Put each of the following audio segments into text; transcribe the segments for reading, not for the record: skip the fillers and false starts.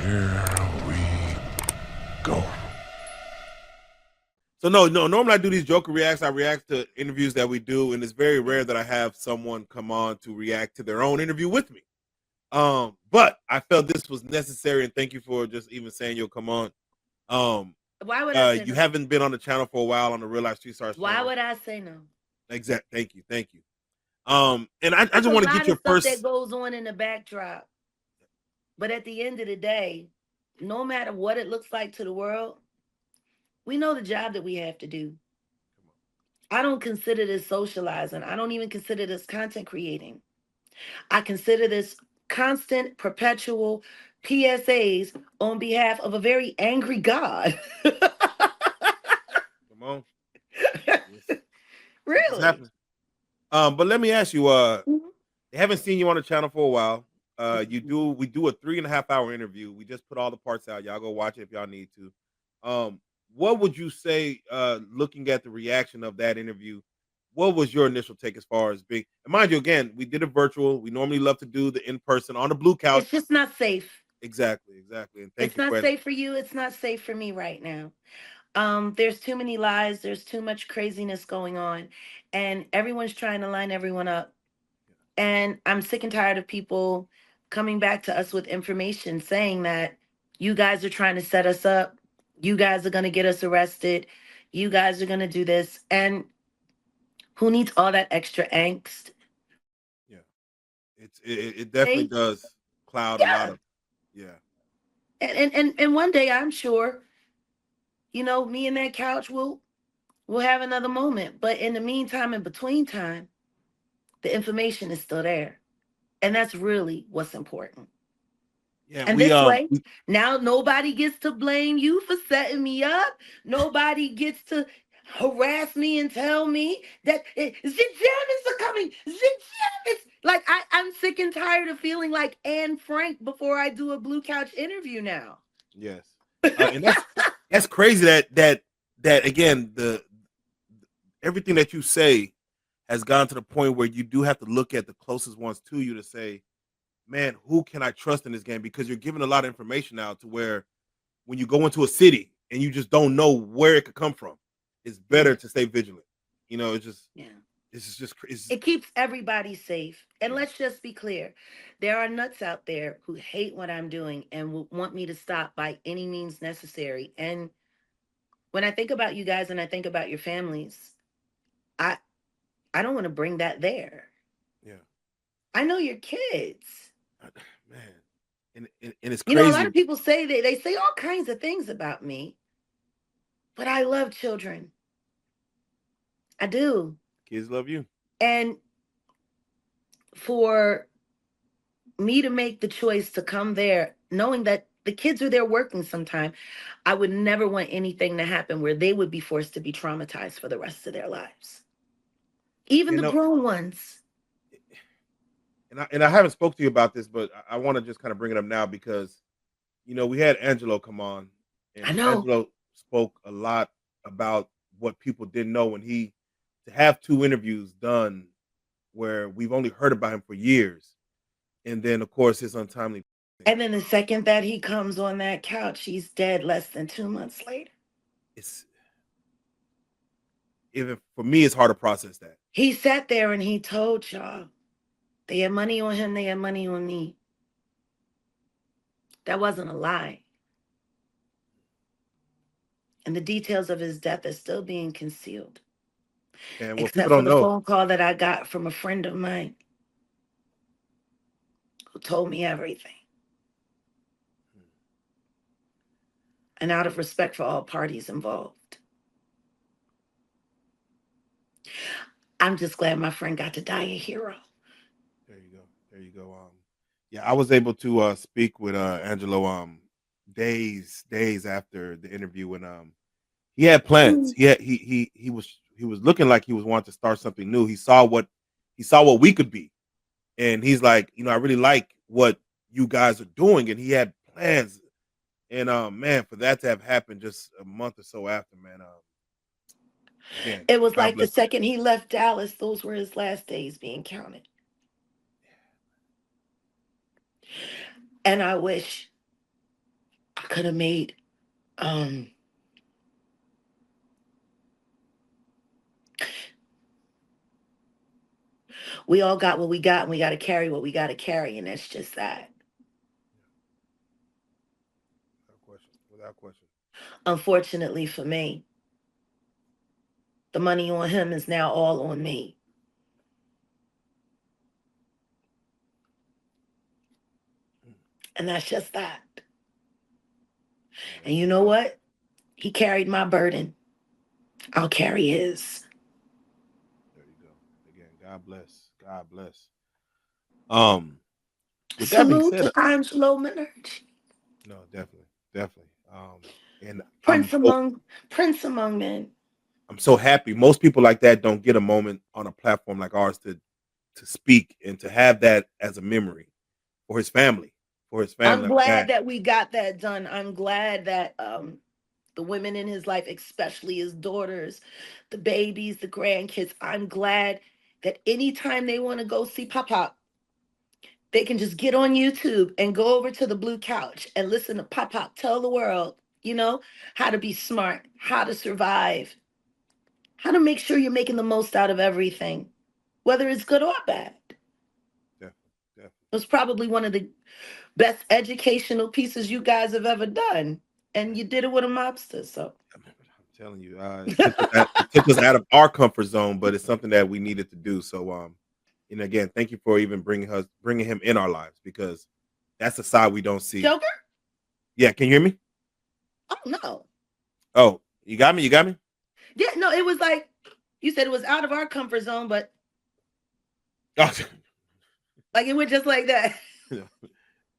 Here we go. So no, normally I do these Joker reacts. I react to interviews that we do, and it's very rare that I have someone come on to react to their own interview with me. But I felt this was necessary, and thank you for just even saying you'll come on. Why would I say You no? haven't been on the channel for a while on the RealLyfe Street Stars Why channel. would I say no? Exact. Thank you. And I There's just a want to lot get of your stuff that first. goes on in the backdrop. But at the end of the day, no matter what it looks like to the world, we know the job that we have to do. I don't consider this socializing. I don't even consider this content creating. I consider this constant, perpetual PSAs on behalf of a very angry God. Come on, something's Really? happening. But let me ask you. Mhm. I haven't seen you on the channel for a while. Mhm. We do a 3.5 hour interview. We just put all the parts out. Y'all go watch it if y'all need to. What would you say, looking at the reaction of that interview? What was your initial take as far as being? And mind you, again, we did it virtual. We normally love to do the in person on the blue couch. It's just not safe. Exactly. And thank It's you not for it. safe for you. It's not safe for me right now. There's too many lies. There's too much craziness going on, and everyone's trying to line everyone up. And I'm sick and tired of people coming back to us with information saying that you guys are trying to set us up. You guys are going to get us arrested. You guys are going to do this. And who needs all that extra angst? Yeah, it definitely They, does cloud a lot yeah. of. Yeah, And one day I'm sure, me and that couch will have another moment. But in the meantime, in between time, the information is still there. And that's really what's important. yeah. And this way, now nobody gets to blame you for setting me up. Nobody gets to harass me and tell me that Zijanis are coming. Zijanis. Like I'm sick and tired of feeling like Anne Frank before I do a Blue Couch interview now. Yes, and that's crazy. That again, the everything that you say has gone to the point where you do have to look at the closest ones to you to say, man, who can I trust in this game? Because you're giving a lot of information out to where when you go into a city and you just don't know where it could come from, it's better Yeah, to stay vigilant. yeah. It's It keeps everybody safe. And yeah, let's just be clear. There are nuts out there who hate what I'm doing and will want me to stop by any means necessary. And when I think about you guys and I think about your families, I I don't want to bring that there. yeah, I know your kids. man, and it's A lot crazy. of people say they say all kinds of things about me, but I love children. I do. Kids love you. And for me to make the choice to come there, knowing that the kids are there working sometime, I would never want anything to happen where they would be forced to be traumatized for the rest of their lives. Even You the know, grown ones. and I haven't spoke to you about this, but I want to just kind of bring it up now because we had Angelo come on, I and know. Angelo spoke a lot about what people didn't know, and he to have two interviews done where we've only heard about him for years, and then of course his untimely. And then the second that he comes on that couch, he's dead less than 2 months later. It's even for me, it's hard to process that. He sat there and he told y'all they had money on him, they had money on me. That wasn't a lie. And the details of his death are still being concealed, And what people except for don't the know, phone call that I got from a friend of mine who told me everything. And out of respect for all parties involved, I'm just glad my friend got to die a hero. there you go. Yeah, I was able to speak with Angelo days after the interview, and he had plans. He was looking like he was wanting to start something new. He saw what we could be, and he's like, I really like what you guys are doing, and he had plans. And man, for that to have happened just a month or so after, man, again, It was God like the bless him. second he left Dallas, those were his last days being counted. And I wish I could have made we all got what we got, and we got to carry what we got to carry, and that's just that. Without question. Without question. Unfortunately for me, the money on him is now all on me. And that's just that. And you know what? He carried my burden. I'll carry his. There you go. Again, God bless. God bless. With that being Salute said, to Angelo Minergy. no, definitely, definitely. And Prince among men. I'm so happy. Most people like that don't get a moment on a platform like ours to speak and to have that as a memory for his family. For his family, I'm I'm glad. glad that we got that done. I'm glad that the women in his life, especially his daughters, the babies, the grandkids, I'm glad that anytime they want to go see Pop Pop, they can just get on YouTube and go over to the blue couch and listen to Pop Pop tell the world, how to be smart, how to survive, how to make sure you're making the most out of everything, whether it's good or bad. Definitely, definitely. It was probably one of the best educational pieces you guys have ever done. And you did it with a mobster, so. I'm telling you, it took us out of our comfort zone, but it's something that we needed to do. So, and again, thank you for even bringing him in our lives because that's a side we don't see. Joker? Yeah, can you hear me? Oh, no. Oh, you got me. You got me. Yeah, no, it was like, you said it was out of our comfort zone, but Oh, like it went just like that.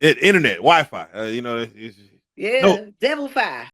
internet, Wi-Fi. Yeah, No, devil fire.